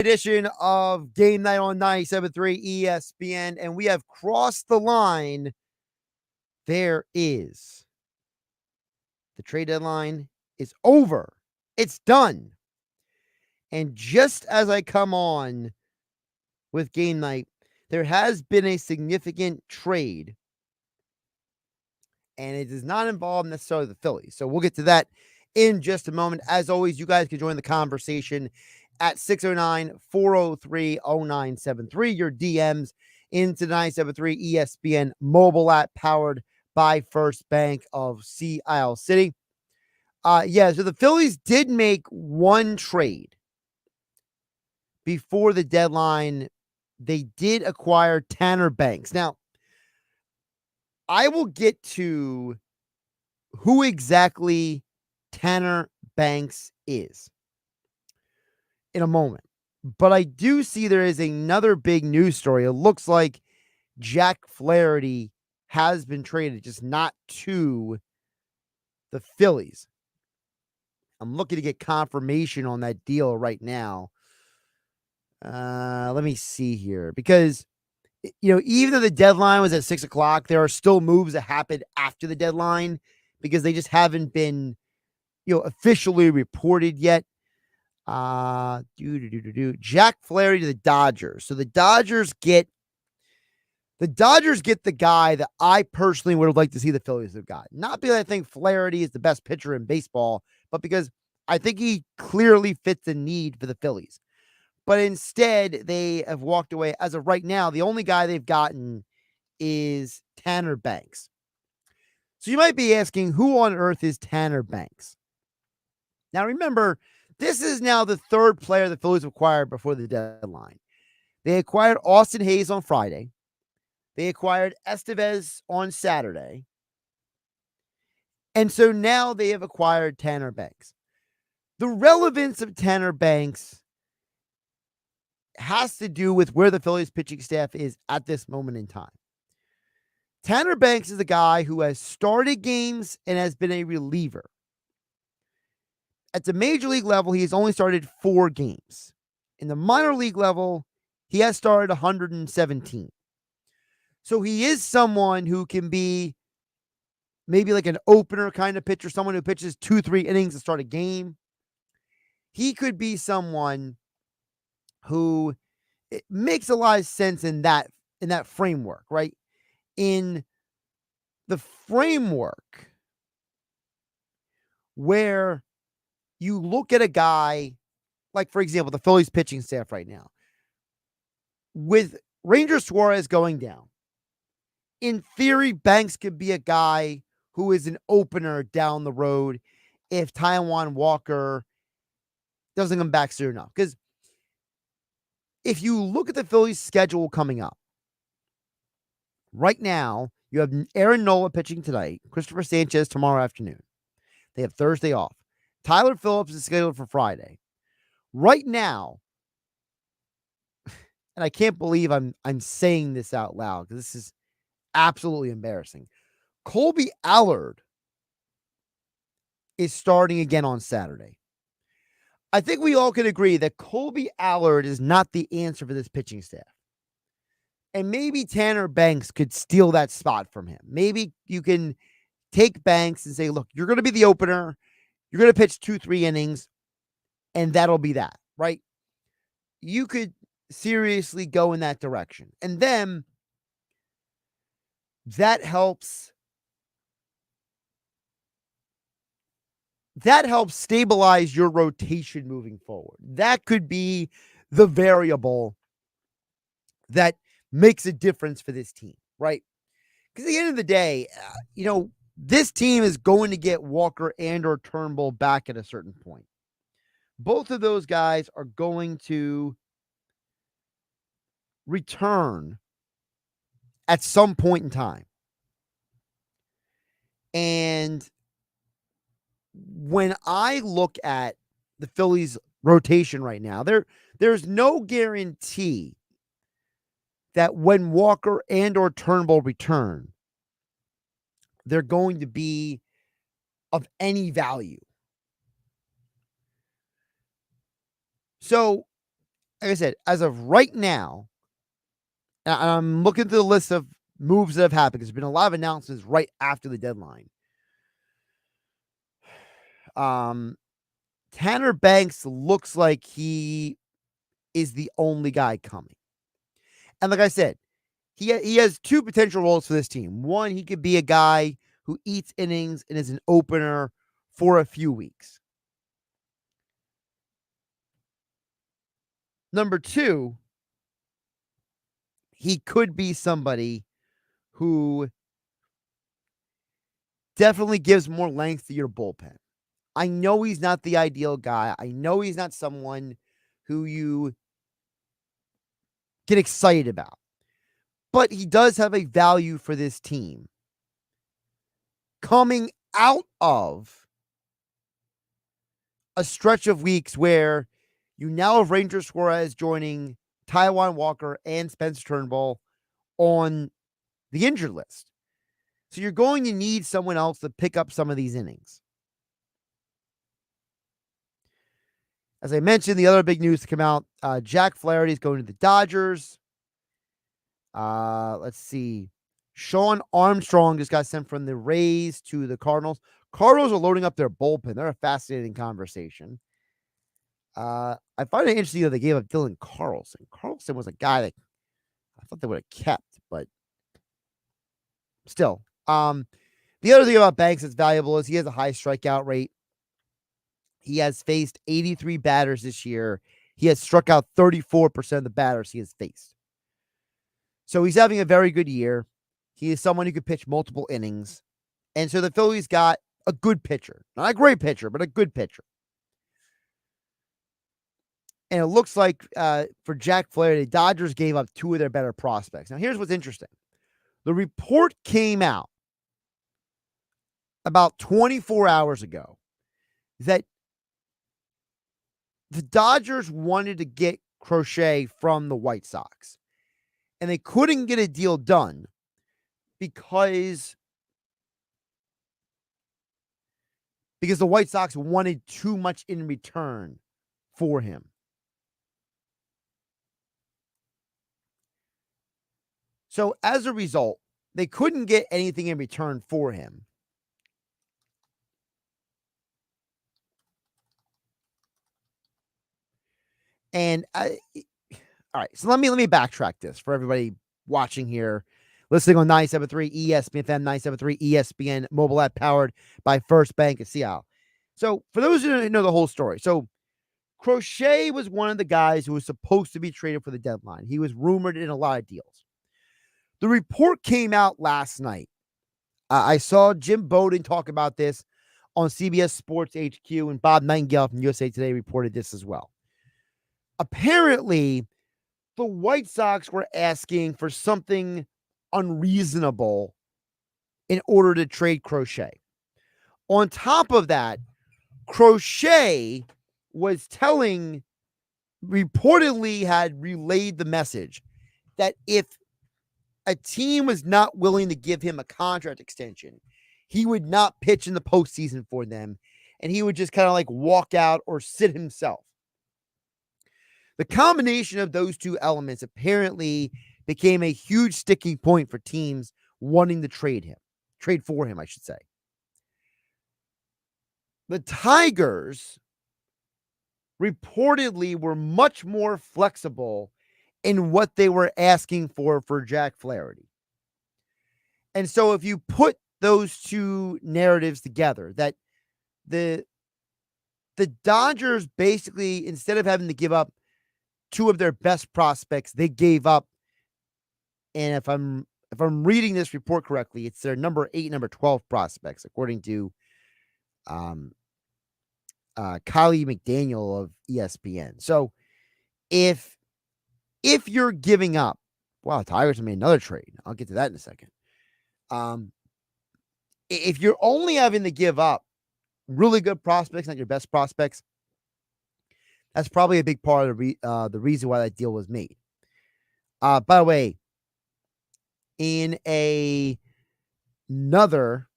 Edition of Game Night on 97.3 ESPN, and we have crossed the line. There is. The trade deadline is over. It's done. And just as I come on with Game Night, there has been a significant trade, and it does not involve necessarily the Phillies. So we'll get to that in just a moment. As always, you guys can join the conversation at 609-403-0973. Your DMs into 973 ESPN mobile app powered by First Bank of Sea Isle City. So the Phillies did make one trade before the deadline. They did acquire Tanner Banks. Now, I will get to who exactly Tanner Banks is in a moment. But I do see there is another big news story. It looks like Jack Flaherty has been traded, just not to the Phillies. I'm looking to get confirmation on that deal right now. Let me see here. Because, even though the deadline was at 6 o'clock, there are still moves that happened after the deadline because they just haven't been, officially reported yet. Jack Flaherty to the Dodgers. So the Dodgers get the guy that I personally would have liked to see the Phillies have got. Not because I think Flaherty is the best pitcher in baseball, but because I think he clearly fits the need for the Phillies. But instead, they have walked away. As of right now, the only guy they've gotten is Tanner Banks. So you might be asking, who on earth is Tanner Banks? Now, remember, this is now the third player the Phillies acquired before the deadline. They acquired Austin Hayes on Friday. They acquired Estevez on Saturday. And so now they have acquired Tanner Banks. The relevance of Tanner Banks has to do with where the Phillies pitching staff is at this moment in time. Tanner Banks is a guy who has started games and has been a reliever. At the major league level, he has only started 4 games. In the minor league level, he has started 117. So he is someone who can be maybe like an opener kind of pitcher, someone who pitches 2-3 innings to start a game. He could be someone who it makes a lot of sense in that framework, right? In the framework where you look at a guy like, for example, the Phillies pitching staff right now, with Ranger Suarez going down, in theory, Banks could be a guy who is an opener down the road if Taijuan Walker doesn't come back soon enough. Because if you look at the Phillies' schedule coming up, right now, you have Aaron Nola pitching tonight, Christopher Sanchez tomorrow afternoon. They have Thursday off. Tyler Phillips is scheduled for Friday. Right now, and I can't believe I'm saying this out loud because this is absolutely embarrassing. Colby Allard is starting again on Saturday. I think we all can agree that Colby Allard is not the answer for this pitching staff. And maybe Tanner Banks could steal that spot from him. Maybe you can take Banks and say, look, you're going to be the opener. You're going to pitch 2-3 innings, and that'll be that, right? You could seriously go in that direction. And then that helps stabilize your rotation moving forward. That could be the variable that makes a difference for this team, right? Because at the end of the day, this team is going to get Walker and or Turnbull back at a certain point. Both of those guys are going to return at some point in time. And when I look at the Phillies rotation right now, there's no guarantee that when Walker and or Turnbull return, they're going to be of any value. So like I said, as of right now, and I'm looking through the list of moves that have happened. There's been a lot of announcements right after the deadline. Tanner Banks looks like he is the only guy coming. And like I said, he has two potential roles for this team. One, he could be a guy who eats innings and is an opener for a few weeks. Number two, he could be somebody who definitely gives more length to your bullpen. I know he's not the ideal guy. I know he's not someone who you get excited about, but he does have a value for this team coming out of a stretch of weeks where you now have Ranger Suarez joining Taijuan Walker and Spencer Turnbull on the injured list. So you're going to need someone else to pick up some of these innings. As I mentioned, the other big news to come out, Jack Flaherty is going to the Dodgers. Let's see. Sean Armstrong just got sent from the Rays to the Cardinals. Cardinals are loading up their bullpen. They're a fascinating conversation. I find it interesting that they gave up Dylan Carlson. Carlson was a guy that I thought they would have kept, but still. The other thing about Banks that's valuable is he has a high strikeout rate. He has faced 83 batters this year. He has struck out 34% of the batters he has faced. So he's having a very good year. He is someone who could pitch multiple innings. And so the Phillies got a good pitcher. Not a great pitcher, but a good pitcher. And it looks like for Jack Flaherty, the Dodgers gave up two of their better prospects. Now, here's what's interesting. The report came out about 24 hours ago that the Dodgers wanted to get Crochet from the White Sox. And they couldn't get a deal done because the White Sox wanted too much in return for him. So as a result, they couldn't get anything in return for him. And all right, so let me backtrack this for everybody watching here, listening on 97.3 ESPN FM, 97.3 ESPN mobile app powered by First Bank of Seattle. So for those who don't know the whole story, so Crochet was one of the guys who was supposed to be traded for the deadline. He was rumored in a lot of deals. The report came out last night. I saw Jim Bowden talk about this on CBS Sports HQ, and Bob Nightingale from USA Today reported this as well. Apparently, the White Sox were asking for something unreasonable in order to trade Crochet. On top of that, Crochet was reportedly had relayed the message that if a team was not willing to give him a contract extension, he would not pitch in the postseason for them, and he would just kind of like walk out or sit himself. The combination of those two elements apparently became a huge sticking point for teams wanting to trade for him, I should say. The Tigers reportedly were much more flexible in what they were asking for Jack Flaherty. And so if you put those two narratives together, that the Dodgers basically, instead of having to give up two of their best prospects, they gave up, and if I'm reading this report correctly, it's their number 8, number 12 prospects, according to Kylie McDaniel of ESPN. So if you're giving up, wow, Tigers made another trade. I'll get to that in a second. If you're only having to give up really good prospects, not your best prospects, that's probably a big part of the reason why that deal was made. By the way, in another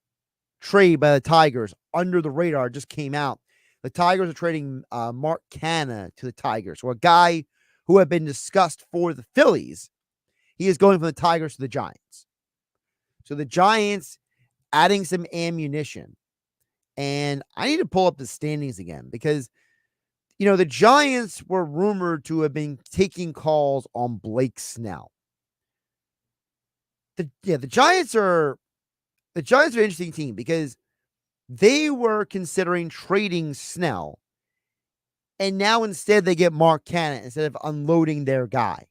trade by the Tigers, under the radar, just came out. The Tigers are trading Mark Canha to the Tigers, or a guy who have been discussed for the Phillies, he is going from the Tigers to the Giants. So the Giants adding some ammunition. And I need to pull up the standings again because, the Giants were rumored to have been taking calls on Blake Snell. The Giants are an interesting team because they were considering trading Snell. And now instead they get Mark Cannon instead of unloading their guy.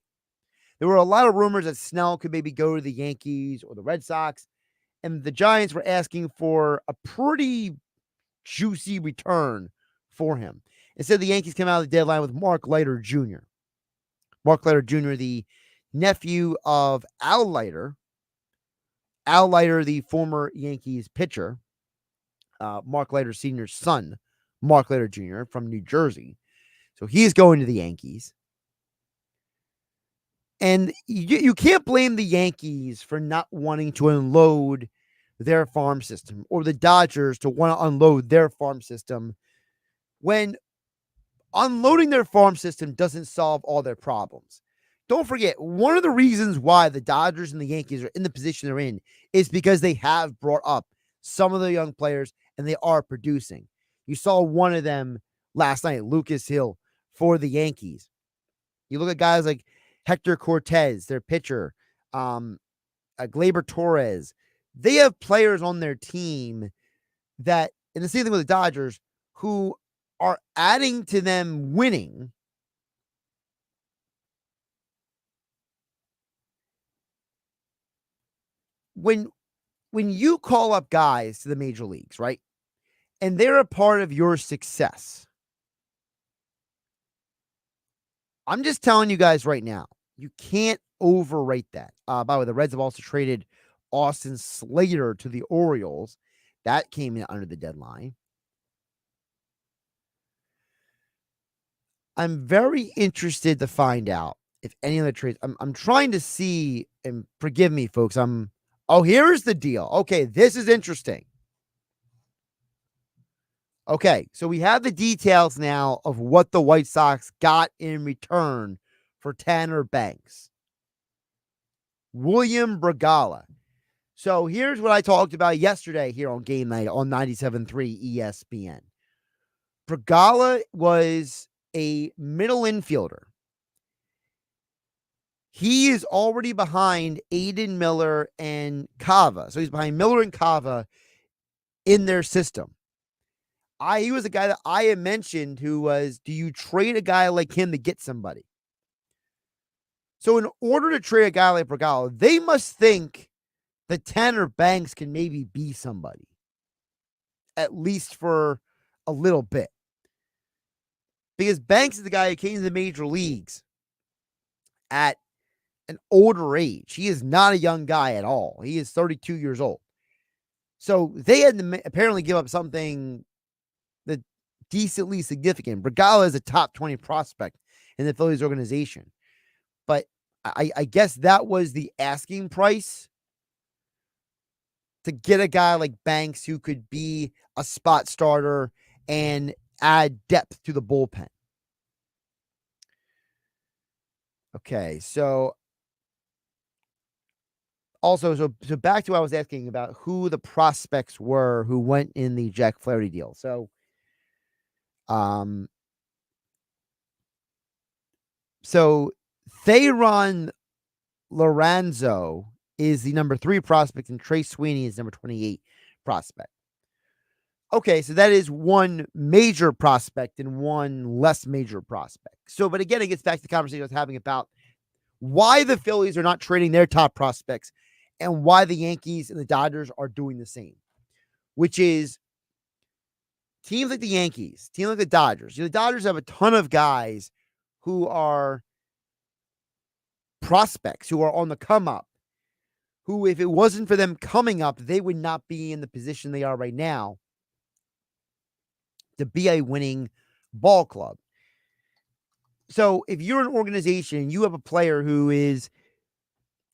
There were a lot of rumors that Snell could maybe go to the Yankees or the Red Sox. And the Giants were asking for a pretty juicy return for him. Instead, the Yankees came out of the deadline with Mark Leiter Jr. Mark Leiter Jr., the nephew of Al Leiter. Al Leiter, the former Yankees pitcher. Mark Leiter Sr.'s son, Mark Leiter Jr. from New Jersey. So he's going to the Yankees. And you can't blame the Yankees for not wanting to unload their farm system or the Dodgers to want to unload their farm system when unloading their farm system doesn't solve all their problems. Don't forget, one of the reasons why the Dodgers and the Yankees are in the position they're in is because they have brought up some of the young players and they are producing. You saw one of them last night, Lucas Hill for the Yankees. You look at guys like Hector Cortez, their pitcher, Gleyber Torres. They have players on their team that, and the same thing with the Dodgers, who are adding to them winning. When you call up guys to the major leagues, right, and they're a part of your success, I'm just telling you guys right now, you can't overrate that. By the way, the Reds have also traded Austin Slater to the Orioles. That came in under the deadline. I'm very interested to find out if any of the trades. I'm trying to see, and forgive me, folks. Here's the deal. Okay, this is interesting. Okay, so we have the details now of what the White Sox got in return for Tanner Banks. William Bragala. So here's what I talked about yesterday here on Game Night on 97.3 ESPN. Bragala was a middle infielder. He is already behind Aiden Miller and Cava. So he's behind Miller and Cava in their system. He was a guy that I had mentioned who was, do you trade a guy like him to get somebody? So in order to trade a guy like Bragala, they must think that Tanner Banks can maybe be somebody, at least for a little bit. Because Banks is the guy who came to the major leagues at an older age. He is not a young guy at all. He is 32 years old. So they had to apparently give up something that decently significant. Bragala is a top 20 prospect in the Phillies organization. But I guess that was the asking price to get a guy like Banks who could be a spot starter and add depth to the bullpen. Okay, so also, so back to what I was asking about who the prospects were who went in the Jack Flaherty deal. So, Theron Lorenzo is the number 3 prospect, and Trey Sweeney is number 28 prospect. Okay, so that is one major prospect and one less major prospect. So, but again, it gets back to the conversation I was having about why the Phillies are not trading their top prospects and why the Yankees and the Dodgers are doing the same, which is teams like the Yankees, teams like the Dodgers. The Dodgers have a ton of guys who are prospects, who are on the come up, who, if it wasn't for them coming up, they would not be in the position they are right now to be a winning ball club. So if you're an organization, you have a player who is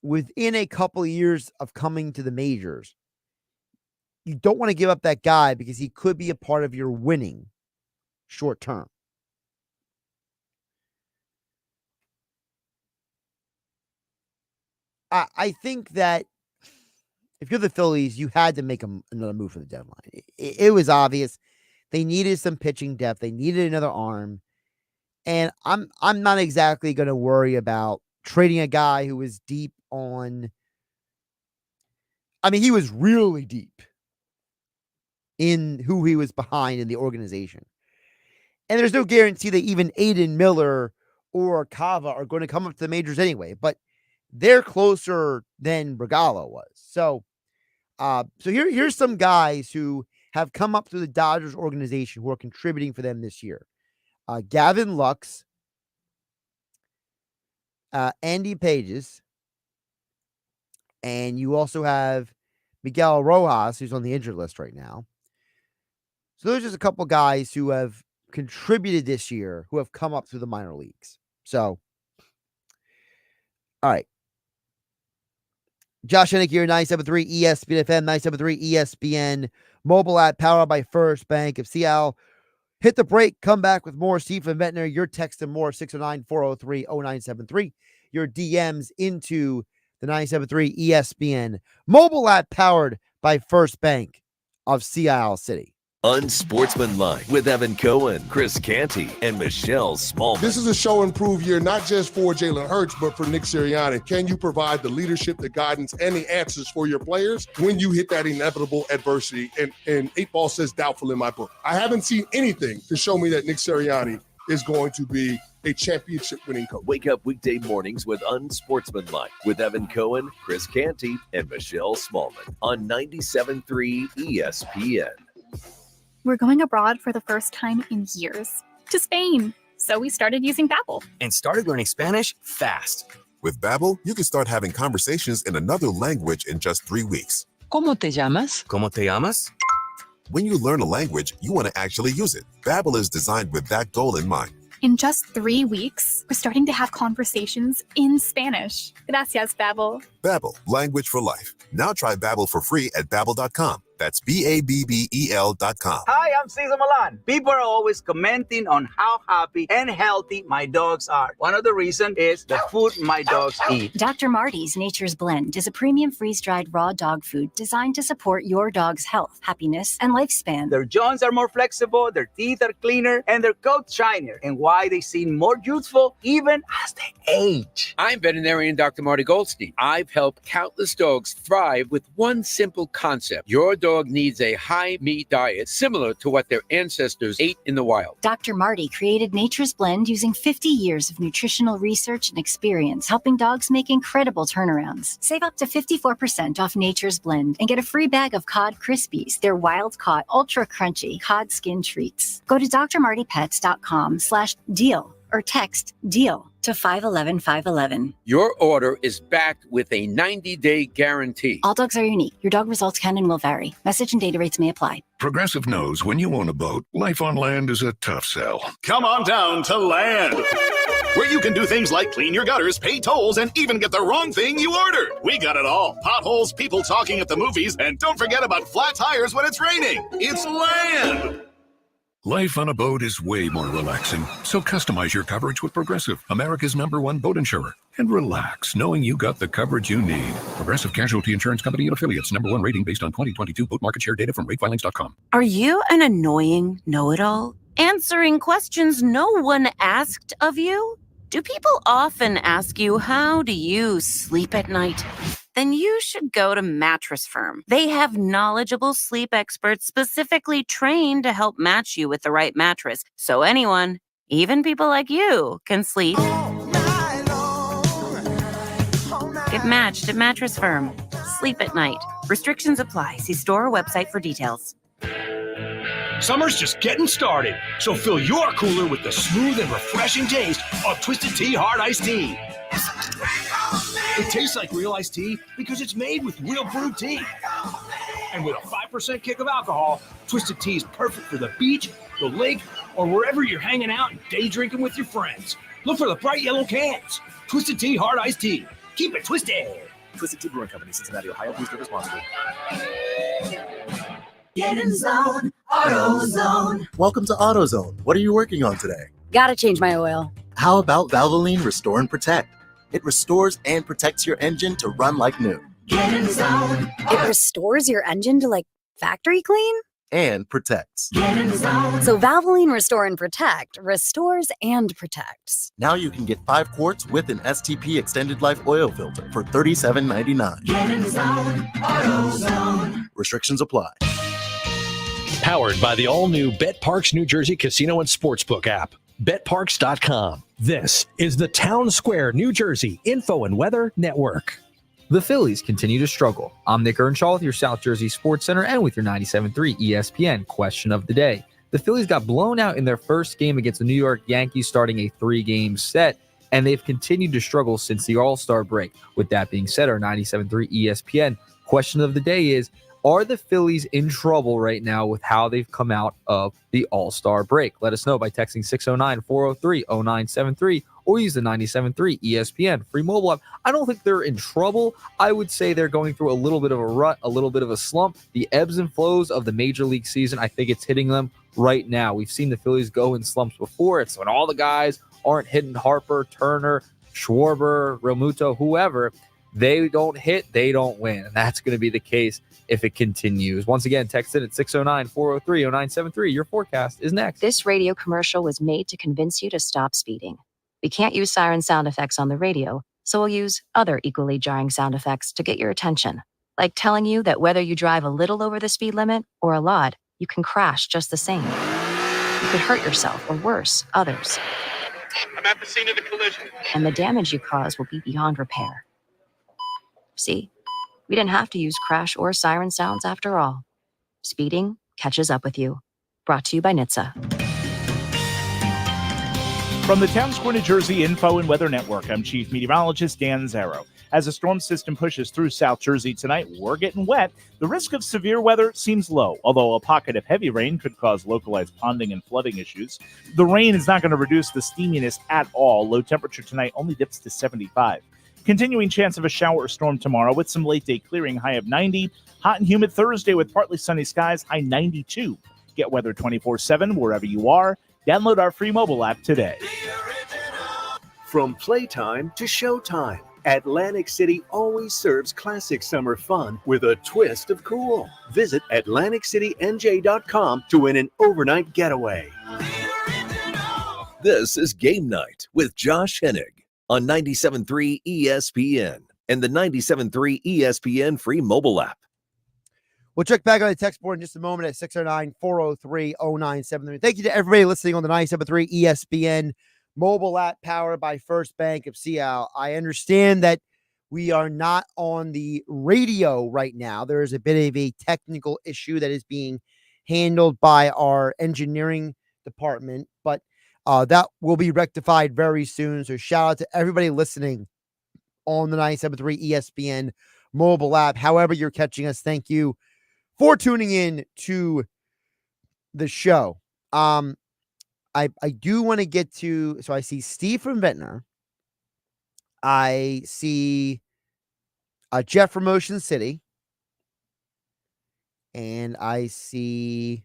within a couple of years of coming to the majors, you don't want to give up that guy because he could be a part of your winning short term. I think that if you're the Phillies, you had to make another move for the deadline. It was obvious they needed some pitching depth. They needed another arm, and I'm not exactly going to worry about trading a guy who was deep on. I mean, he was really deep in who he was behind in the organization, and there's no guarantee that even Aiden Miller or Kava are going to come up to the majors anyway. But they're closer than Regalo was. So here's some guys who have come up through the Dodgers organization who are contributing for them this year. Gavin Lux, Andy Pages, and you also have Miguel Rojas, who's on the injured list right now. So there's just a couple guys who have contributed this year who have come up through the minor leagues. So, all right. Josh Hennick here, 973 ESPN FM, 973 ESPN, mobile app powered by First Bank of Seattle. Hit the break, come back with more. Steve from Ventnor, your text and more, 609-403-0973. Your DMs into the 973 ESPN mobile app powered by First Bank of Seattle City. Unsportsmanlike with Evan Cohen, Chris Canty, and Michelle Smallman. This is a show and prove year, not just for Jalen Hurts, but for Nick Sirianni. Can you provide the leadership, the guidance, and the answers for your players when you hit that inevitable adversity? And 8 Ball says doubtful in my book. I haven't seen anything to show me that Nick Sirianni is going to be a championship-winning coach. Wake up weekday mornings with Unsportsmanlike with Evan Cohen, Chris Canty, and Michelle Smallman on 97.3 ESPN. We're going abroad for the first time in years, to Spain. So we started using Babbel. And started learning Spanish fast. With Babbel, you can start having conversations in another language in just 3 weeks. ¿Cómo te llamas? ¿Cómo te llamas? When you learn a language, you want to actually use it. Babbel is designed with that goal in mind. In just 3 weeks, we're starting to have conversations in Spanish. Gracias, Babbel. Babbel, language for life. Now try Babbel for free at Babbel.com. That's Babbel.com. Hi, I'm Cesar Milan. People are always commenting on how happy and healthy my dogs are. One of the reasons is the food my dogs eat. Dr. Marty's Nature's Blend is a premium freeze-dried raw dog food designed to support your dog's health, happiness, and lifespan. Their jaws are more flexible, their teeth are cleaner, and their coats shinier, and why they seem more youthful even as they age. I'm veterinarian Dr. Marty Goldstein. I've helped countless dogs thrive with one simple concept. Your dog needs a high-meat diet similar to what their ancestors ate in the wild. Dr. Marty created Nature's Blend using 50 years of nutritional research and experience, helping dogs make incredible turnarounds. Save up to 54% off Nature's Blend and get a free bag of Cod Krispies, their wild-caught, ultra-crunchy cod skin treats. Go to drmartypets.com/deal or text DEAL to 511-511. Your order is backed with a 90-day guarantee. All dogs are unique. Your dog results can and will vary. Message and data rates may apply. Progressive knows when you own a boat, life on land is a tough sell. Come on down to Land, where you can do things like clean your gutters, pay tolls, and even get the wrong thing you ordered. We got it all. Potholes, people talking at the movies, and don't forget about flat tires when it's raining. It's Land. Life on a boat is way more relaxing, so customize your coverage with Progressive, America's #1 boat insurer. And relax, knowing you got the coverage you need. Progressive Casualty Insurance Company and Affiliates, #1 rating based on 2022 boat market share data from ratefilings.com. Are you an annoying know-it-all? Answering questions no one asked of you? Do people often ask you, how do you sleep at night? Then you should go to Mattress Firm. They have knowledgeable sleep experts specifically trained to help match you with the right mattress. So anyone, even people like you, can sleep. Get matched at Mattress Firm. Sleep at night. Restrictions apply. See store or website for details. Summer's just getting started, so fill your cooler with the smooth and refreshing taste of Twisted Tea Hard Iced Tea. It tastes like real iced tea because it's made with real brewed tea. And with a 5% kick of alcohol, Twisted Tea is perfect for the beach, the lake, or wherever you're hanging out and day drinking with your friends. Look for the bright yellow cans. Twisted Tea Hard Iced Tea. Keep it twisted. Twisted Tea Brewing Company, Cincinnati, Ohio. Please drink responsibly. Get in zone, AutoZone. Welcome to AutoZone. What are you working on today? Gotta change my oil. How about Valvoline Restore and Protect? It restores and protects your engine to run like new. Get in zone. It restores your engine to, like, factory clean? And protects. Get in zone. So Valvoline Restore and Protect restores and protects. Now you can get 5 quarts with an STP extended life oil filter for $37.99. Get in zone. AutoZone. Restrictions apply. Powered by the all-new BetParks New Jersey Casino and Sportsbook app. BetParks.com. This is the Town Square, New Jersey Info and Weather Network. The Phillies continue to struggle. I'm Nick Earnshaw with your South Jersey Sports Center and with your 97.3 ESPN question of the day. The Phillies got blown out in their first game against the New York Yankees starting a 3-game set, and they've continued to struggle since the All-Star break. With that being said, our 97.3 ESPN question of the day is, are the Phillies in trouble right now with how they've come out of the All-Star break? Let us know by texting 609-403-0973 or use the 97.3 ESPN free mobile app. I don't think they're in trouble. I would say they're going through a little bit of a rut, a little bit of a slump. The ebbs and flows of the Major League season, I think it's hitting them right now. We've seen the Phillies go in slumps before. It's when all the guys aren't hitting Harper, Turner, Schwarber, Realmuto, whoever. They don't hit, they don't win. And that's going to be the case if it continues. Once again, text in at 609-403-0973. Your forecast is next. This radio commercial was made to convince you to stop speeding. We can't use siren sound effects on the radio, so we'll use other equally jarring sound effects to get your attention. Like telling you that whether you drive a little over the speed limit or a lot, you can crash just the same. You could hurt yourself or worse, others. I'm at the scene of the collision. And the damage you cause will be beyond repair. See? We didn't have to use crash or siren sounds after all. Speeding catches up with you. Brought to you by NHTSA. From the Town Square, New Jersey Info and Weather Network, I'm Chief Meteorologist Dan Zarrow. As a storm system pushes through South Jersey tonight, we're getting wet. The risk of severe weather seems low, although a pocket of heavy rain could cause localized ponding and flooding issues. The rain is not going to reduce the steaminess at all. Low temperature tonight only dips to 75. Continuing chance of a shower or storm tomorrow with some late day clearing, high of 90. Hot and humid Thursday with partly sunny skies, high 92. Get weather 24/7 wherever you are. Download our free mobile app today. From playtime to showtime, Atlantic City always serves classic summer fun with a twist of cool. Visit AtlanticCityNJ.com to win an overnight getaway. This is Game Night with Josh Hennig on 97.3 ESPN and the 97.3 ESPN free mobile app. We'll check back on the text board in just a moment at 609-403-0973. Thank you to everybody listening on the 97.3 ESPN mobile app powered by First Bank of Seattle. I understand that we are not on the radio right now. There is a bit of a technical issue that is being handled by our engineering department, but that will be rectified very soon. So shout out to everybody listening on the 97.3 ESPN mobile app. However you're catching us, thank you for tuning in to the show. I do want to get to, so I see Steve from Ventnor. I see Jeff from Ocean City. And I see,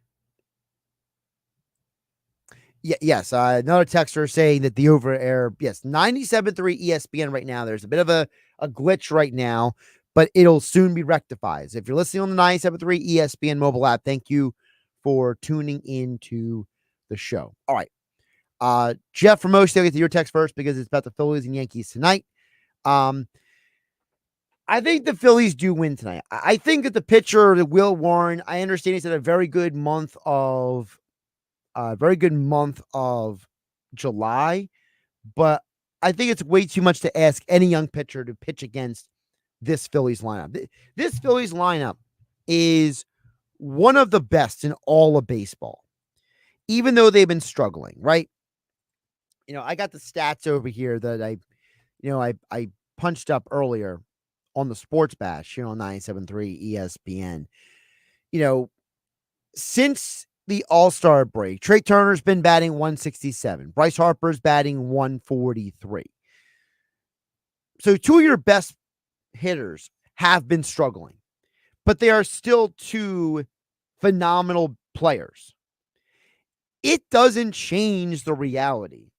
yes, another texter saying that the over air, yes, 97.3 ESPN right now. There's a bit of a glitch right now, but it'll soon be rectified. So if you're listening on the 97.3 ESPN mobile app, thank you for tuning into the show. All right. Jeff from Ocean, I'll get to your text first because it's about the Phillies and Yankees tonight. I think the Phillies do win tonight. I think that the pitcher, Will Warren, I understand he's had a very good month of July, but I think it's way too much to ask any young pitcher to pitch against this Phillies lineup. This Phillies lineup is one of the best in all of baseball, even though they've been struggling, right? You know, I got the stats over here that I punched up earlier on the Sports Bash here on 97.3 ESPN. You know, since the All-Star break, Trey Turner's been batting 167. Bryce Harper's batting 143. So two of your best hitters have been struggling, but they are still two phenomenal players. It doesn't change the reality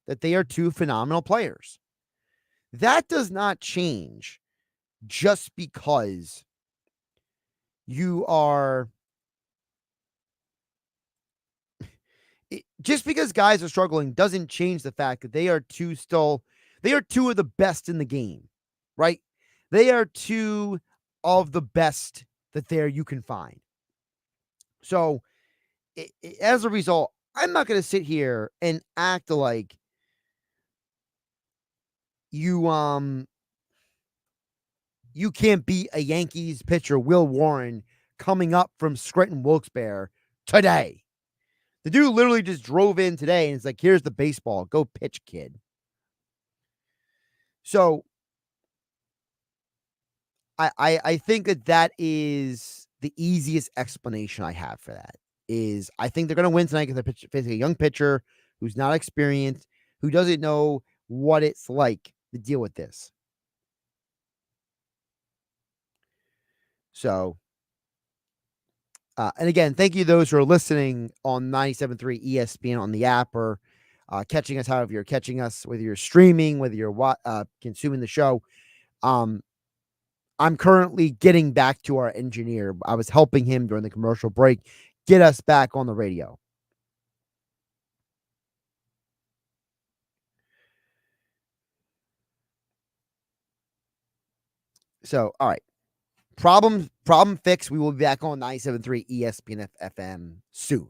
that they are two phenomenal players. That does not change just because you are just because guys are struggling doesn't change the fact that they are two of the best in the game, right? They are two of the best that you can find. So as a result, I'm not going to sit here and act like you can't beat a Yankees pitcher, Will Warren, coming up from Scranton Wilkes-Barre today. The dude literally just drove in today and it's like, here's the baseball. Go pitch, kid. So I think that is the easiest explanation I have for that. Is I think they're going to win tonight because they're facing a young pitcher who's not experienced, who doesn't know what it's like to deal with this. So, and again, thank you to those who are listening on 97.3 ESPN on the app or catching us however you're catching us, whether you're streaming, whether you're consuming the show. I'm currently getting back to our engineer. I was helping him during the commercial break get us back on the radio. So, all right. Problem fixed. We will be back on 97.3 ESPN FM soon.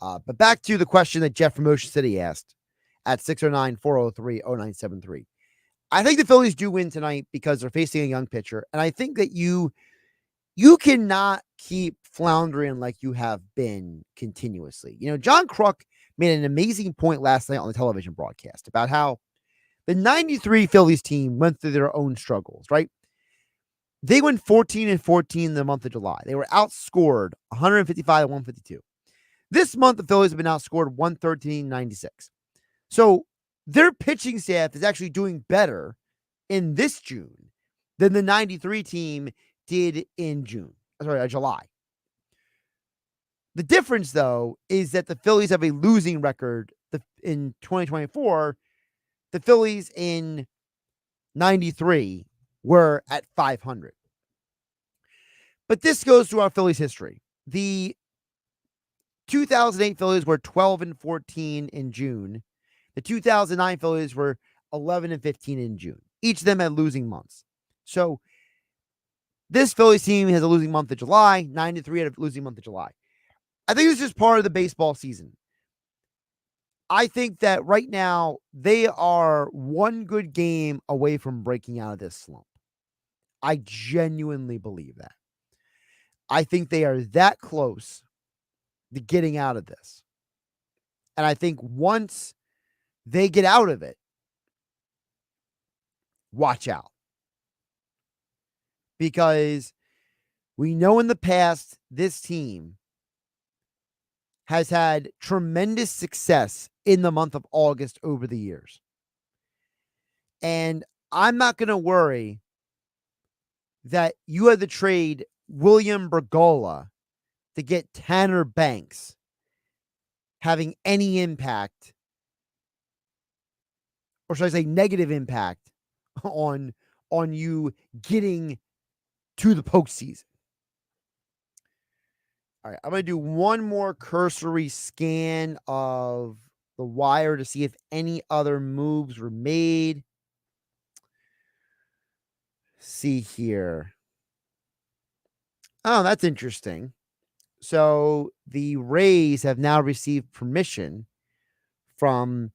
But back to the question that Jeff from Ocean City asked at 609-403-0973. I think the Phillies do win tonight because they're facing a young pitcher. And I think that you cannot keep floundering like you have been continuously. You know, John Kruk made an amazing point last night on the television broadcast about how the 93 Phillies team went through their own struggles, right? They went 14-14 in the month of July. They were outscored 155-152. This month, the Phillies have been outscored 113-96. So their pitching staff is actually doing better in this June than the 93 team did in July. The difference, though, is that the Phillies have a losing record in 2024. The Phillies in 93 were at 500. But this goes through our Phillies history. The 2008 Phillies were 12-14 in June. The 2009 Phillies were 11-15 in June. Each of them had losing months. So this Phillies team has a losing month of July. 93 had a losing month of July. I think it's just part of the baseball season. I think that right now they are one good game away from breaking out of this slump. I genuinely believe that. I think they are that close to getting out of this. And I think once they get out of it, watch out. Because we know in the past, this team has had tremendous success in the month of August over the years. And I'm not going to worry that you had to trade William Bergolla to get Tanner Banks having any impact, or should I say negative impact, on you getting to the postseason. All right, I'm going to do one more cursory scan of the wire to see if any other moves were made. See here. Oh, that's interesting. So the Rays have now received permission from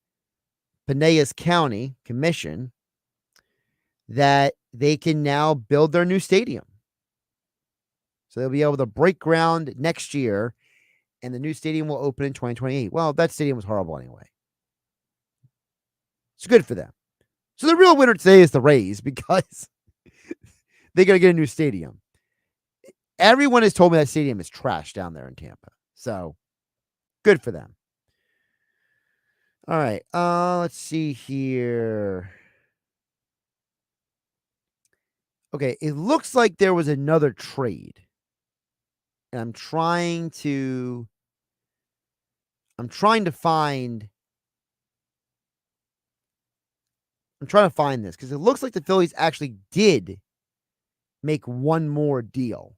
Pinellas County Commission that they can now build their new stadium. So they'll be able to break ground next year, and the new stadium will open in 2028. Well, that stadium was horrible anyway. It's good for them. So the real winner today is the Rays because they got to get a new stadium. Everyone has told me that stadium is trash down there in Tampa. So good for them. All right. Let's see here. Okay. It looks like there was another trade. And I'm trying to find I'm trying to find this because it looks like the Phillies actually did make one more deal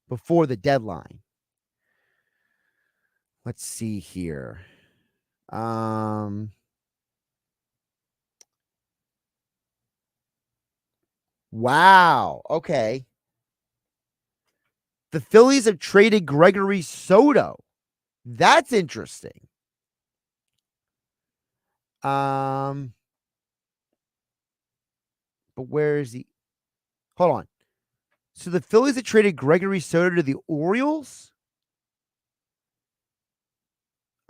before the deadline. Let's see here. Wow. Okay. The Phillies have traded Gregory Soto. That's interesting. But where is he? Hold on. So the Phillies have traded Gregory Soto to the Orioles?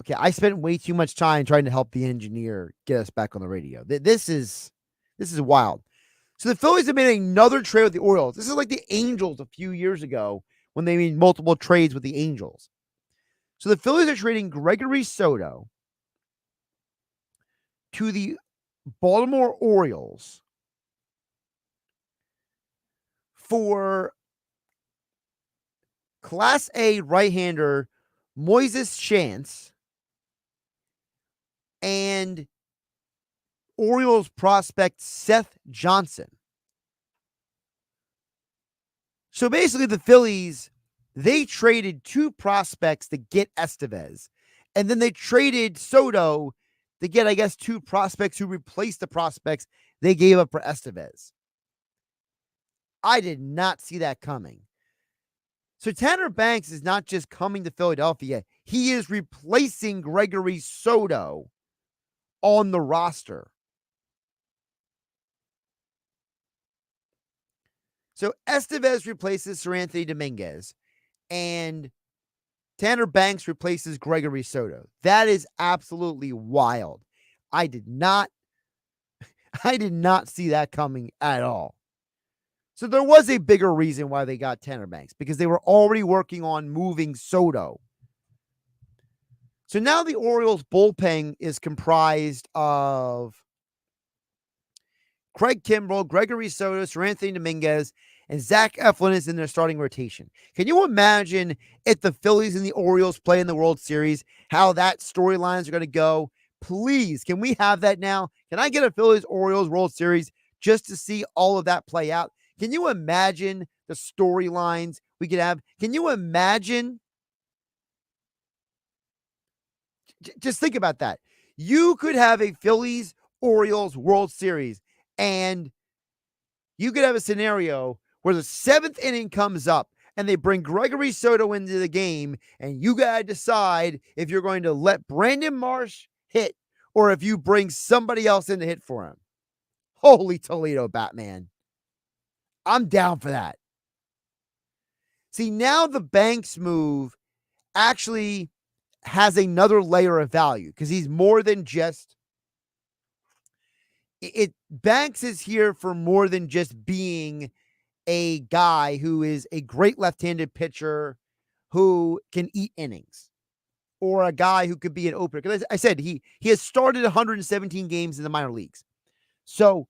Okay, I spent way too much time trying to help the engineer get us back on the radio. This is wild. So the Phillies have made another trade with the Orioles. This is like the Angels a few years ago when they made multiple trades with the Angels. So the Phillies are trading Gregory Soto to the Baltimore Orioles for Class A right-hander Moises Chance and Orioles prospect Seth Johnson. So basically the Phillies, they traded two prospects to get Estevez, and then they traded Soto to get, I guess, two prospects who replaced the prospects they gave up for Estevez. I did not see that coming. So Tanner Banks is not just coming to Philadelphia. He is replacing Gregory Soto on the roster. So Estevez replaces Sir Anthony Dominguez, and Tanner Banks replaces Gregory Soto. That is absolutely wild. I did not see that coming at all. So there was a bigger reason why they got Tanner Banks, because they were already working on moving Soto. So now the Orioles bullpen is comprised of Craig Kimbrell, Gregory Soto, Sir Anthony Dominguez, and Zach Eflin is in their starting rotation. Can you imagine if the Phillies and the Orioles play in the World Series, how that storylines are going to go? Please, can we have that now? Can I get a Phillies-Orioles World Series just to see all of that play out? Can you imagine the storylines we could have? Can you imagine? Just think about that. You could have a Phillies-Orioles World Series, and you could have a scenario where the seventh inning comes up and they bring Gregory Soto into the game, and you got to decide if you're going to let Brandon Marsh hit or if you bring somebody else in to hit for him. Holy Toledo, Batman. I'm down for that. See, now the Banks move actually has another layer of value because he's more than just it. Banks is here for more than just being a guy who is a great left-handed pitcher who can eat innings, or a guy who could be an opener. Because I said he has started 117 games in the minor leagues. So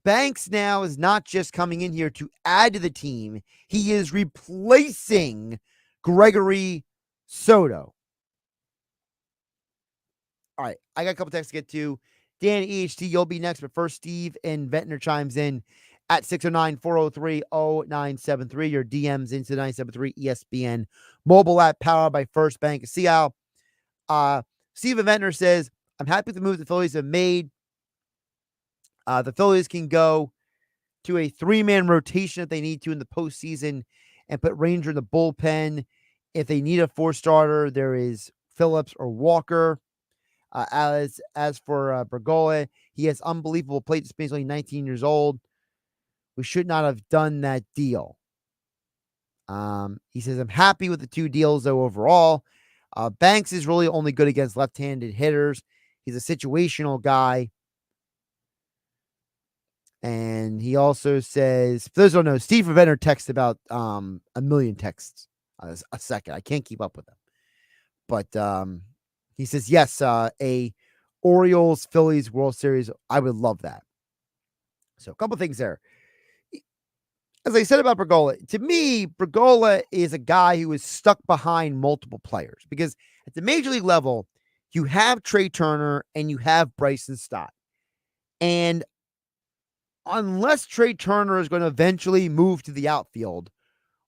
Banks now is not just coming in here to add to the team. He is replacing Gregory Soto. All right, I got a couple texts to get to. Dan EHT, you'll be next, but first Steve and Ventnor chimes in at 609-403-0973. Your DMs into 973 ESPN mobile app powered by First Bank of Seattle. Steve Ventnor says, I'm happy with the move the Phillies have made. The Phillies can go to a three-man rotation if they need to in the postseason and put Ranger in the bullpen. If they need a four-starter, there is Phillips or Walker. As for Bergolla, he has unbelievable plate discipline. He's only 19 years old. We should not have done that deal. He says, I'm happy with the two deals, though, overall. Banks is really only good against left-handed hitters. He's a situational guy. And he also says, for those who don't know, Steve Venter texts about a million texts a second. I can't keep up with them. But he says, yes, a Orioles-Phillies World Series. I would love that. So a couple things there. As I said about Bergolla, to me, Bergolla is a guy who is stuck behind multiple players because at the major league level, you have Trey Turner and you have Bryson Stott. And unless Trey Turner is going to eventually move to the outfield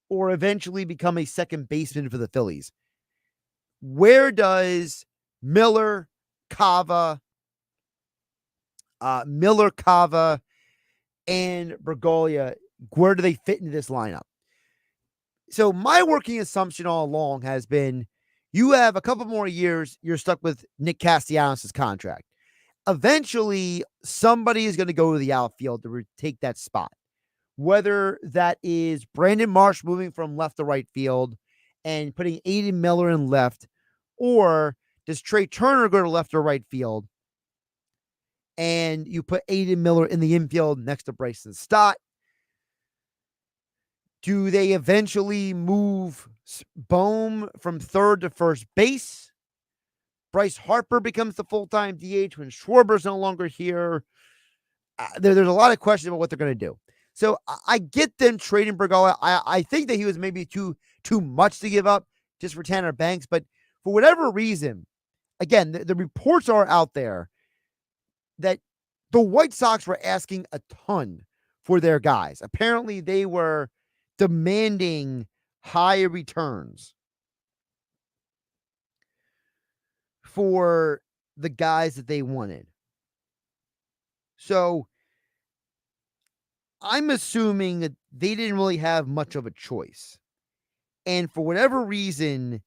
or eventually become a second baseman for the Phillies, where does Miller, Cava, and Bergolia, where do they fit into this lineup? So my working assumption all along has been you have a couple more years, you're stuck with Nick Castellanos' contract. Eventually, somebody is going to go to the outfield to take that spot. Whether that is Brandon Marsh moving from left to right field and putting Aiden Miller in left, or does Trey Turner go to left or right field and you put Aiden Miller in the infield next to Bryson Stott? Do they eventually move Bohm from third to first base? Bryce Harper becomes the full-time DH when Schwarber's no longer here. There's a lot of questions about what they're going to do. So I get them trading Bergolia. I think that he was maybe too much to give up just for Tanner Banks. But for whatever reason, again, the reports are out there that the White Sox were asking a ton for their guys. Apparently, they were demanding high returns for the guys that they wanted. So I'm assuming that they didn't really have much of a choice. And for whatever reason,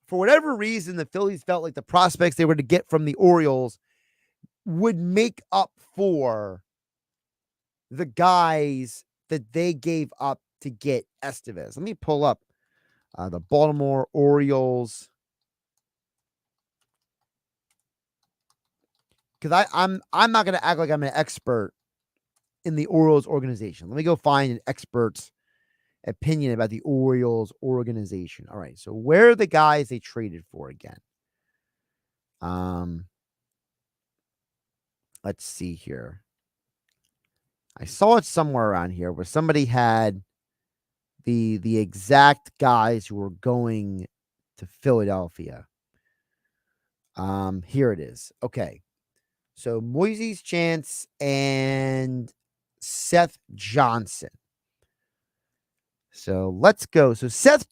the Phillies felt like the prospects they were to get from the Orioles would make up for the guys that they gave up to get Estevez. Let me pull up the Baltimore Orioles, because I'm not going to act like I'm an expert in the Orioles organization. Let me go find an expert's opinion about the Orioles organization. All right, so where are the guys they traded for again? Let's see here. I saw it somewhere around here where somebody had the exact guys who were going to Philadelphia. Here it is. Okay. So Moises Chance and Seth Johnson. So let's go. So Seth,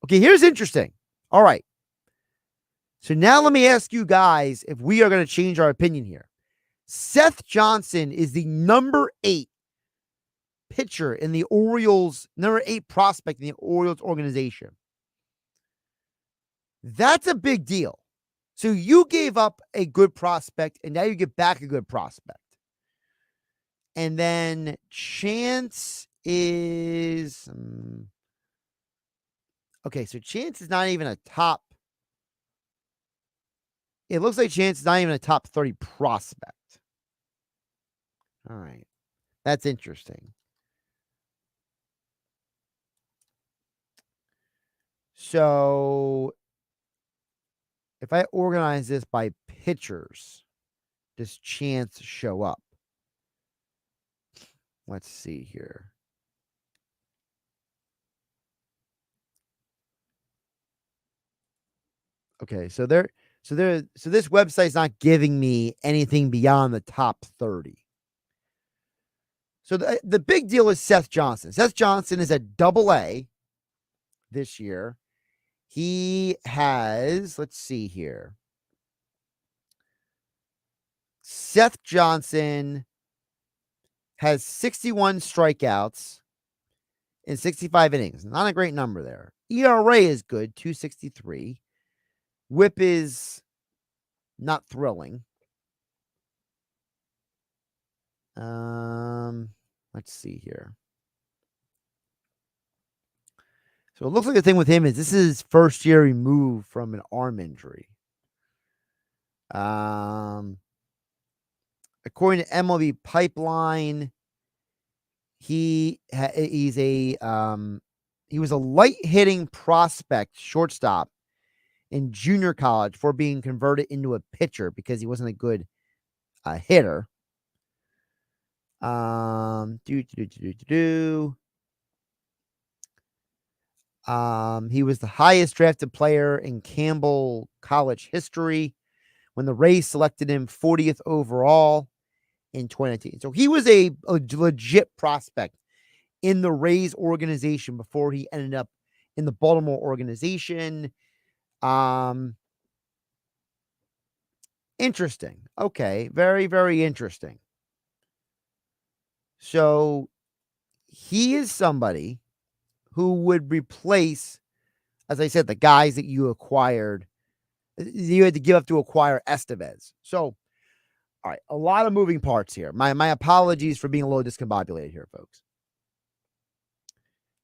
okay, here's interesting. All right. So now let me ask you guys if we are going to change our opinion here. Seth Johnson is the number 8 pitcher in the Orioles, number 8 prospect in the Orioles organization. That's a big deal. So you gave up a good prospect, and now you get back a good prospect. And then Chance is... okay, so Chance is not even a top... it looks like Chance is not even a top 30 prospect. All right. That's interesting. So if I organize this by pitchers, does Chance show up? Let's see here. Okay, so this website's not giving me anything beyond the top 30. So the big deal is Seth Johnson. Seth Johnson is at AA this year. He has, let's see here. Seth Johnson has 61 strikeouts in 65 innings. Not a great number there. ERA is good, 2.63. WHIP is not thrilling. Let's see here. So it looks like the thing with him is this is his first year removed from an arm injury. According to MLB Pipeline, he was a light hitting prospect shortstop in junior college before being converted into a pitcher because he wasn't a good hitter. He was the highest drafted player in Campbell College history when the Rays selected him 40th overall in 2019. So he was a legit prospect in the Rays organization before he ended up in the Baltimore organization. Interesting. Okay. Very, very interesting. So he is somebody who would replace, as I said, the guys that you acquired. You had to give up to acquire Estevez. So, all right, a lot of moving parts here. My apologies for being a little discombobulated here, folks.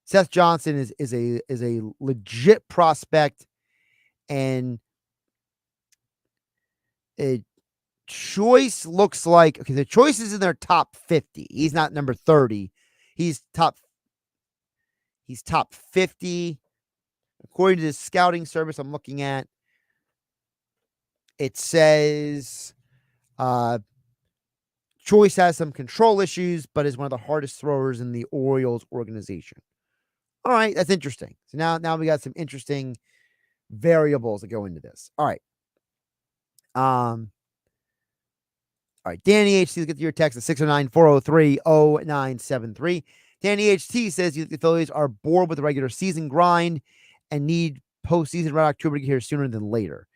Seth Johnson is a legit prospect, and a choice looks like, okay, the choice is in their top 50. He's not number 30. He's top 50. According to the scouting service I'm looking at, it says Choice has some control issues, but is one of the hardest throwers in the Orioles organization. All right, that's interesting. So now we got some interesting variables that go into this. All right. All right, Danny HT, let's get to your text at 609-403-0973. Danny HT says the Phillies are bored with the regular season grind and need postseason around October to get here sooner than later.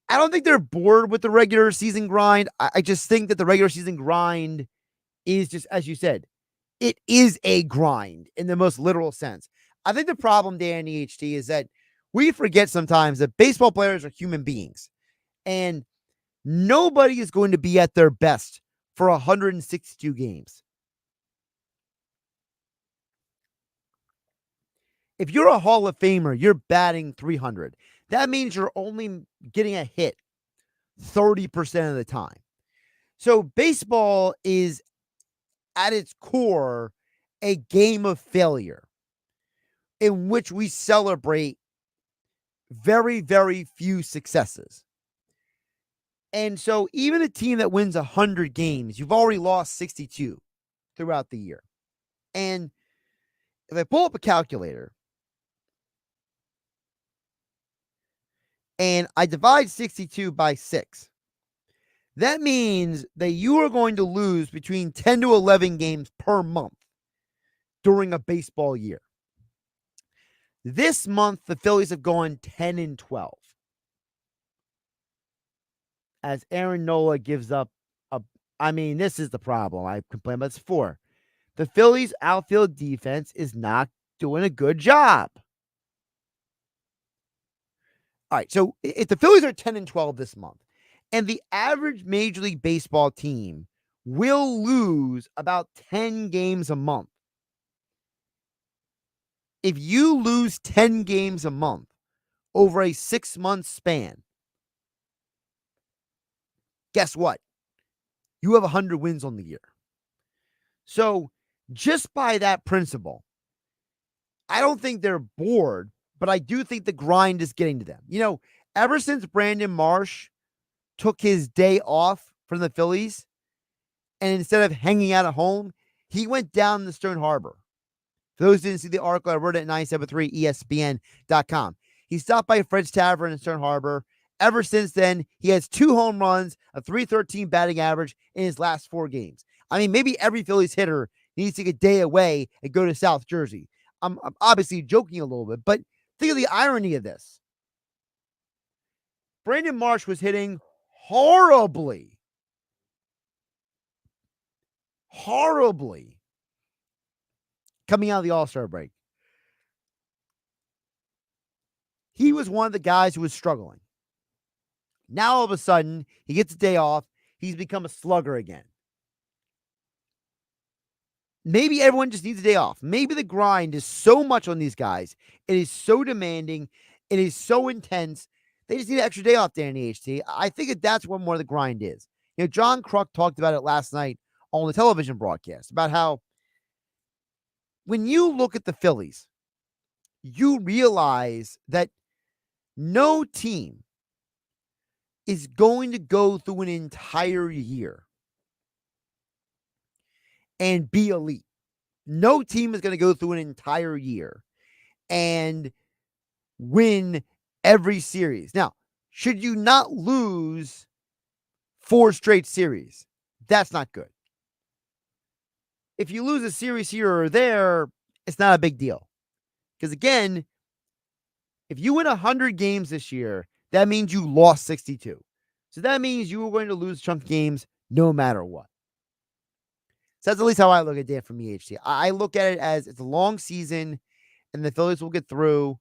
I don't think they're bored with the regular season grind. I just think that the regular season grind is just, as you said, it is a grind in the most literal sense. I think the problem, Danny HT, is that we forget sometimes that baseball players are human beings, and nobody is going to be at their best for 162 games. If you're a Hall of Famer, you're batting 300. That means you're only getting a hit 30% of the time. So baseball is at its core a game of failure in which we celebrate very, very few successes. And so even a team that wins 100 games, you've already lost 62 throughout the year. And if I pull up a calculator and I divide 62 by 6, that means that you are going to lose between 10 to 11 games per month during a baseball year. This month, the Phillies have gone 10-12. As Aaron Nola gives up this is the problem. I complain about this before. The Phillies' outfield defense is not doing a good job. All right, so if the Phillies are 10-12 this month, and the average Major League Baseball team will lose about 10 games a month. If you lose 10 games a month over a 6-month span, guess what? You have 100 wins on the year. So just by that principle, I don't think they're bored, but I do think the grind is getting to them. You know, ever since Brandon Marsh took his day off from the Phillies, and instead of hanging out at home, he went down to Stern Harbor. For those who didn't see the article, I wrote it at 973ESPN.com. He stopped by Fred's Tavern in Stern Harbor. Ever since then, he has 2 home runs, a .313 batting average in his last 4 games. I mean, maybe every Phillies hitter needs to take a day away and go to South Jersey. I'm obviously joking a little bit, but think of the irony of this. Brandon Marsh was hitting horribly coming out of the All-Star break. He was one of the guys who was struggling. Now, all of a sudden, he gets a day off. He's become a slugger again. Maybe everyone just needs a day off. Maybe the grind is so much on these guys. It is so demanding. It is so intense. They just need an extra day off, Danny HT. I think that's what more of the grind is. You know, John Kruk talked about it last night on the television broadcast about how when you look at the Phillies, you realize that no team is going to go through an entire year and be elite. No team is going to go through an entire year and win every series. Now, should you not lose 4 straight series. That's not good. If you lose a series here or there, it's not a big deal. Because again, if you win 100 games this year, that means you lost 62. So that means you were going to lose chunk games no matter what. So that's at least how I look at Dan from EHT. I look at it as it's a long season and the Phillies will get through.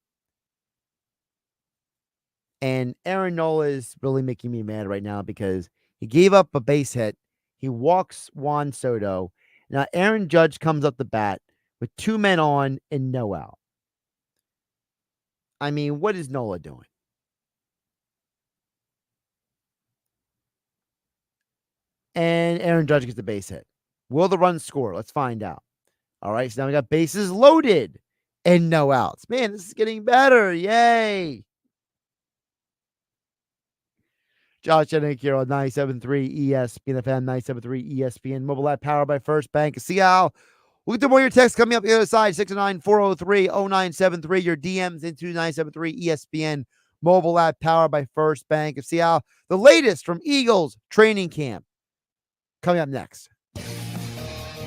And Aaron Nola is really making me mad right now because he gave up a base hit. He walks Juan Soto. Now Aaron Judge comes up the bat with 2 men on and no out. I mean, what is Nola doing? And Aaron Judge gets the base hit. Will the run score? Let's find out. All right, so now we got bases loaded and no outs. Man, this is getting better. Yay. Josh Jennings here on 97.3 ESPN FM, 97.3 ESPN mobile app powered by First Bank. See how we'll get to more of your texts coming up the other side. 609-403-0973. Your DMs into 97.3 ESPN mobile app powered by First Bank. See how the latest from Eagles training camp coming up next.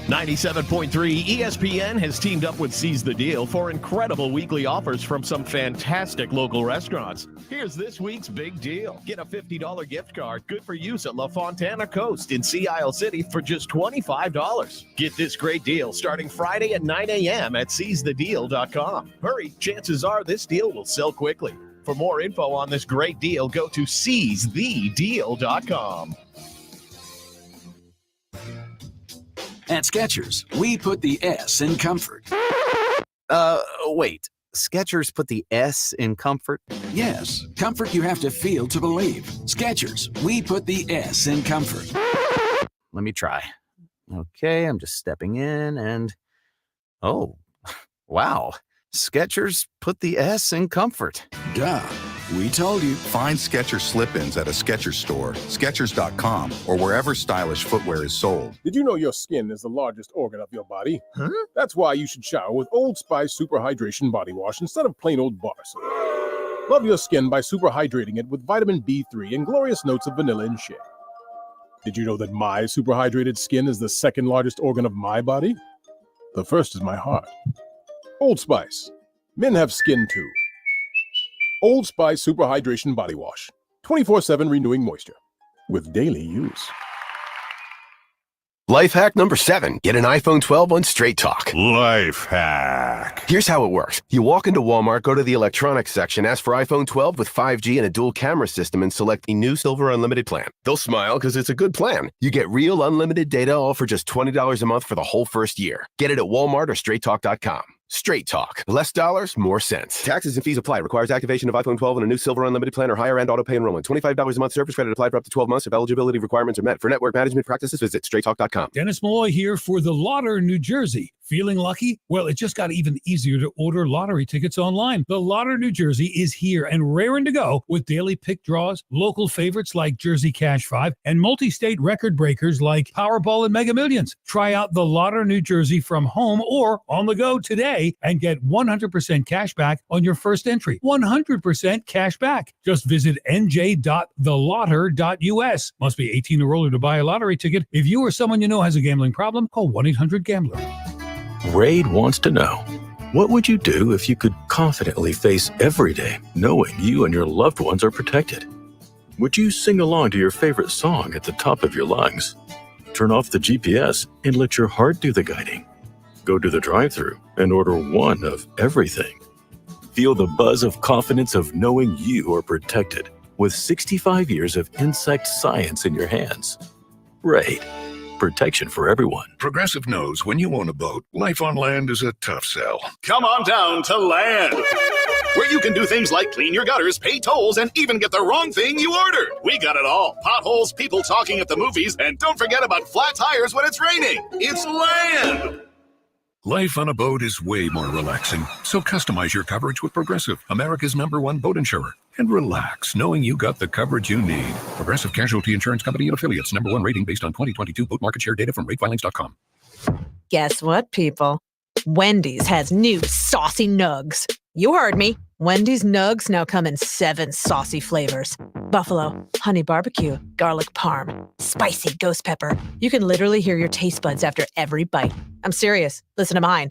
97.3 ESPN has teamed up with Seize the Deal for incredible weekly offers from some fantastic local restaurants. Here's this week's big deal. Get a $50 gift card good for use at La Fontana Coast in Sea Isle City for just $25. Get this great deal starting Friday at 9 a.m. at seizethedeal.com. Hurry, chances are this deal will sell quickly. For more info on this great deal, go to seizethedeal.com. At Skechers, we put the S in comfort. Wait. Skechers put the S in comfort? Yes, comfort you have to feel to believe. Skechers, we put the S in comfort. Let me try. Okay, I'm just stepping in and... Oh, wow. Skechers put the S in comfort. Duh. We told you. Find Skechers slip-ins at a Skechers store, Skechers.com, or wherever stylish footwear is sold. Did you know your skin is the largest organ of your body? Huh? That's why you should shower with Old Spice Super Hydration Body Wash instead of plain old bar soap. Love your skin by super hydrating it with vitamin B3 and glorious notes of vanilla and shea. Did you know that my super hydrated skin is the second largest organ of my body? The first is my heart. Old Spice. Men have skin too. Old Spice Super Hydration Body Wash. 24/7 renewing moisture. With daily use. Life hack number 7. Get an iPhone 12 on Straight Talk. Life hack. Here's how it works. You walk into Walmart, go to the electronics section, ask for iPhone 12 with 5G and a dual camera system, and select the new Silver Unlimited plan. They'll smile because it's a good plan. You get real unlimited data all for just $20 a month for the whole first year. Get it at Walmart or StraightTalk.com. Straight Talk. Less dollars, more sense. Taxes and fees apply. Requires activation of iPhone 12 and a new Silver Unlimited plan or higher end auto pay enrollment. $25 a month service credit applied for up to 12 months if eligibility requirements are met. For network management practices, visit StraightTalk.com. Dennis Malloy here for the Lauder, New Jersey. Feeling lucky? Well, it just got even easier to order lottery tickets online. The Lauder, New Jersey is here and raring to go with daily pick draws, local favorites like Jersey Cash 5, and multi-state record breakers like Powerball and Mega Millions. Try out the Lauder, New Jersey from home or on the go today and get 100% cash back on your first entry. 100% cash back. Just visit nj.thelauder.us. Must be 18 or older to buy a lottery ticket. If you or someone you know has a gambling problem, call 1-800-GAMBLER. Raid wants to know, what would you do if you could confidently face every day knowing you and your loved ones are protected? Would you sing along to your favorite song at the top of your lungs? Turn off the GPS and let your heart do the guiding? Go to the drive-thru and order one of everything? Feel the buzz of confidence of knowing you are protected with 65 years of insect science in your hands. Raid. Protection for everyone. Progressive knows when you own a boat, life on land is a tough sell. Come on down to Land, where you can do things like clean your gutters, pay tolls, and even get the wrong thing you ordered. We got it all. Potholes, people talking at the movies, and don't forget about flat tires when it's raining. It's Land. Life on a boat is way more relaxing, so customize your coverage with Progressive, America's #1 boat insurer. And relax, knowing you got the coverage you need. Progressive Casualty Insurance Company and Affiliates, #1 rating based on 2022 boat market share data from ratefilings.com. Guess what, people? Wendy's has new saucy nugs. You heard me. Wendy's Nugs now come in 7 saucy flavors. Buffalo, honey barbecue, garlic parm, spicy ghost pepper. You can literally hear your taste buds after every bite. I'm serious. Listen to mine.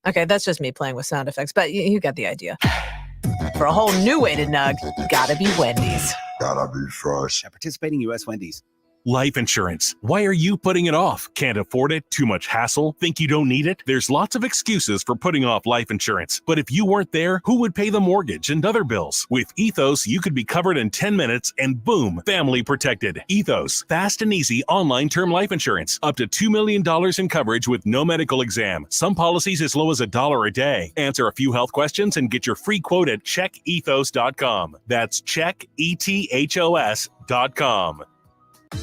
Okay, that's just me playing with sound effects, but you got the idea. For a whole new way to nug, gotta be Wendy's. Gotta be fresh. At participating U.S. Wendy's. Life insurance. Why are you putting it off? Can't afford it? Too much hassle? Think you don't need it? There's lots of excuses for putting off life insurance. But if you weren't there, who would pay the mortgage and other bills? With Ethos, you could be covered in 10 minutes and boom, family protected. Ethos, fast and easy online term life insurance. Up to $2 million in coverage with no medical exam. Some policies as low as $1 a day. Answer a few health questions and get your free quote at checkethos.com. That's checkethos.com.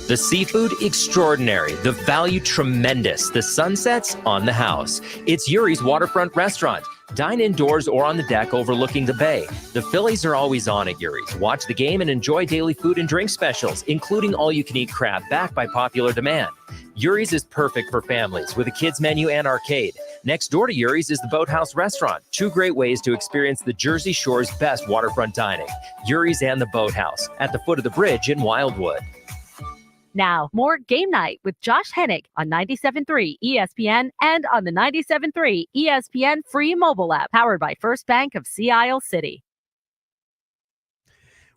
The seafood extraordinary, the value tremendous, the sunsets on the house. It's Yuri's Waterfront Restaurant. Dine indoors or on the deck overlooking the bay. The Phillies are always on at Yuri's. Watch the game and enjoy daily food and drink specials, including all-you-can-eat crab backed by popular demand. Yuri's is perfect for families with a kids menu and arcade. Next door to Yuri's is the Boathouse Restaurant. 2 great ways to experience the Jersey Shore's best waterfront dining. Yuri's and the Boathouse at the foot of the bridge in Wildwood. Now, more Game Night with Josh Hennick on 97.3 ESPN and on the 97.3 ESPN free mobile app, powered by First Bank of Sea Isle City.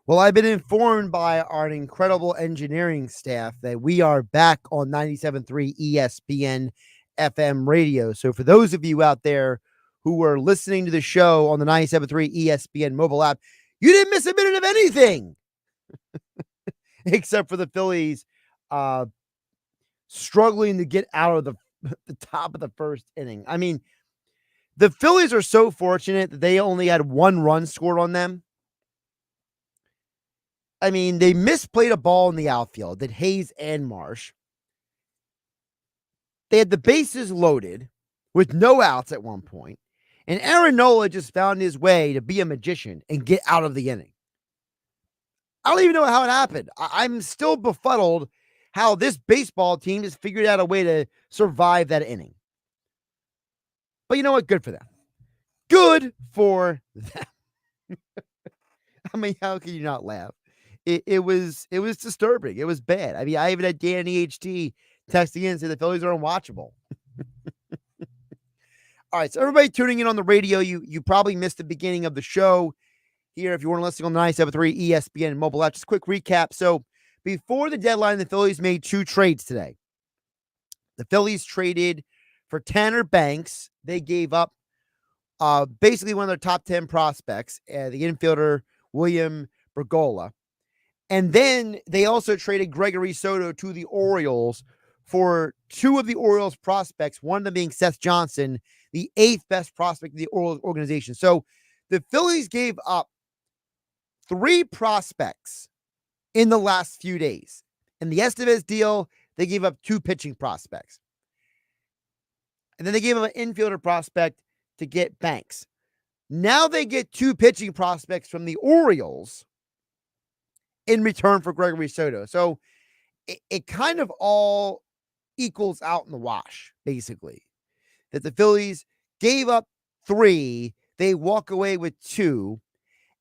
Well, I've been informed by our incredible engineering staff that we are back on 97.3 ESPN FM radio. So for those of you out there who were listening to the show on the 97.3 ESPN mobile app, you didn't miss a minute of anything except for the Phillies struggling to get out of the top of the first inning. I mean, the Phillies are so fortunate that they only had 1 run scored on them. I mean, they misplayed a ball in the outfield, did Hayes and Marsh. They had the bases loaded with no outs at one point, and Aaron Nola just found his way to be a magician and get out of the inning. I don't even know how it happened. I'm still befuddled how this baseball team just figured out a way to survive that inning. But you know what? Good for them. Good for them. I mean, how can you not laugh? It was disturbing. It was bad. I mean, I even had Dan EHT texting in and say the Phillies are unwatchable. All right, so everybody tuning in on the radio, you probably missed the beginning of the show here if you weren't listening on the 97.3 ESPN mobile app. Just a quick recap. So before the deadline, the Phillies made 2 trades today. The Phillies traded for Tanner Banks. They gave up basically one of their top 10 prospects, the infielder William Bergolla. And then they also traded Gregory Soto to the Orioles for 2 of the Orioles prospects, one of them being Seth Johnson, the 8th best prospect of the Orioles organization. So the Phillies gave up 3 prospects in the last few days. In the Estevez deal, they gave up 2 pitching prospects. And then they gave up an infielder prospect to get Banks. Now they get 2 pitching prospects from the Orioles in return for Gregory Soto. So it kind of all equals out in the wash, basically. That the Phillies gave up 3, they walk away with 2,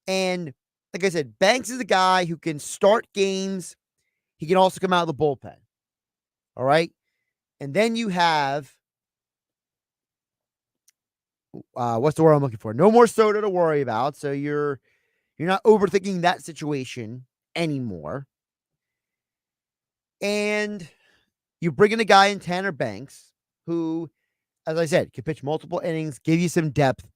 and like I said, Banks is a guy who can start games. He can also come out of the bullpen. All right. And then you have, what's the word I'm looking for? No more Soto to worry about. So you're not overthinking that situation anymore. And you bring in a guy in Tanner Banks who, as I said, can pitch multiple innings, give you some depth.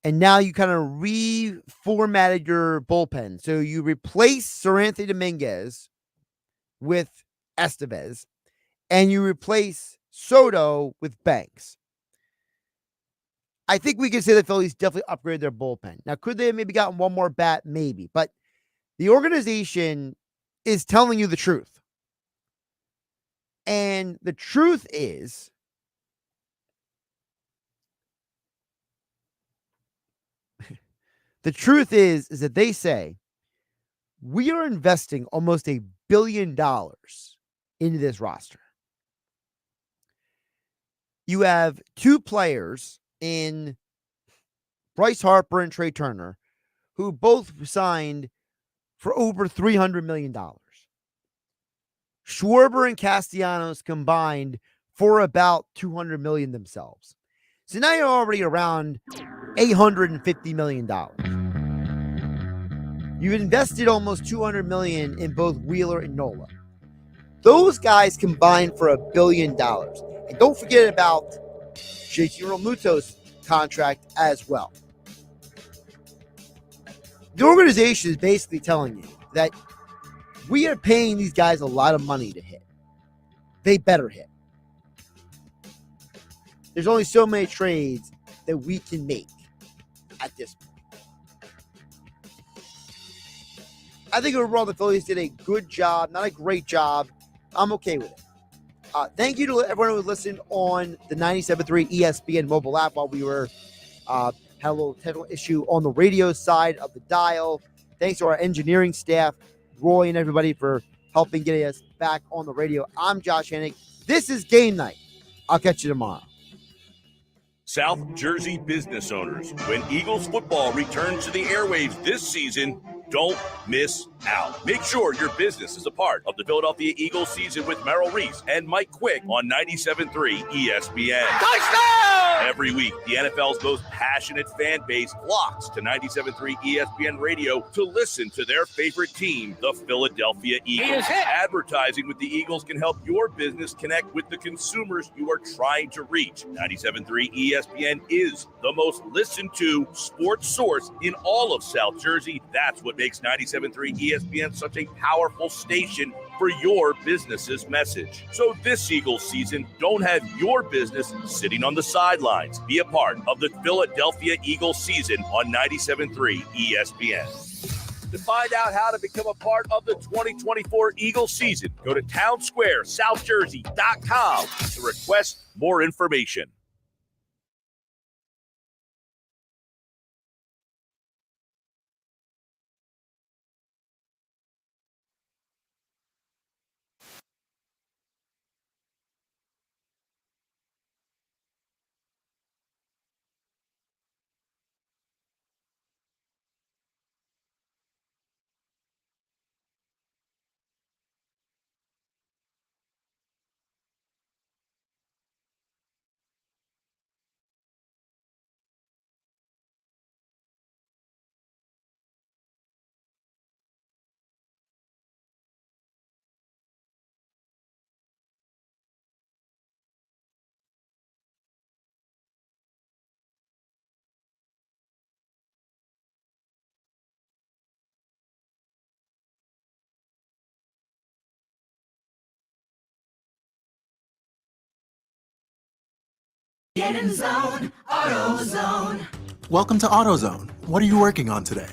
And now you kind of reformatted your bullpen. So you replace Seranthony Dominguez with Estevez, and you replace Soto with Banks. I think we can say the Phillies definitely upgraded their bullpen. Now, could they have maybe gotten one more bat? Maybe. But the organization is telling you the truth. And the truth is, that they say, we are investing almost $1 billion into this roster. you have two players in Bryce Harper and Trey Turner who both signed for over $300 million. Schwarber and Castellanos combined for about $200 million themselves. So now you're already around $850 million. You've invested almost $200 million in both Wheeler and Nola. Those guys combined for $1 billion. And don't forget about JT Realmuto's contract as well. The organization is basically telling you that we are paying these guys a lot of money to hit. They better hit. There's only so many trades that we can make at this point. I think overall the Phillies did a good job, not a great job. I'm okay with it. Thank you to everyone who listened on the 97.3 ESPN mobile app while we were had a little technical issue on the radio side of the dial. Thanks to our engineering staff, Roy and everybody for helping get us back on the radio. I'm Josh Hennick. This is Game Night. I'll catch you tomorrow. South Jersey business owners, when Eagles football returns to the airwaves this season, don't miss out. Make sure your business is a part of the Philadelphia Eagles season with Merrill Reese and Mike Quick on 97.3 ESPN. Touchdown! Every week, the NFL's most passionate fan base flocks to 97.3 ESPN Radio to listen to their favorite team, the Philadelphia Eagles. Advertising with the Eagles can help your business connect with the consumers you are trying to reach. 97.3 ESPN is the most listened to sports source in all of South Jersey. That's what makes 97.3 ESPN such a powerful station for your business's message. So this Eagles season, don't have your business sitting on the sidelines. Be a part of the Philadelphia Eagles season on 97.3 ESPN. To find out how to become a part of the 2024 Eagles season, go to townsquaresouthjersey.com to request more information. Get in zone, AutoZone. Welcome to AutoZone. What are you working on today?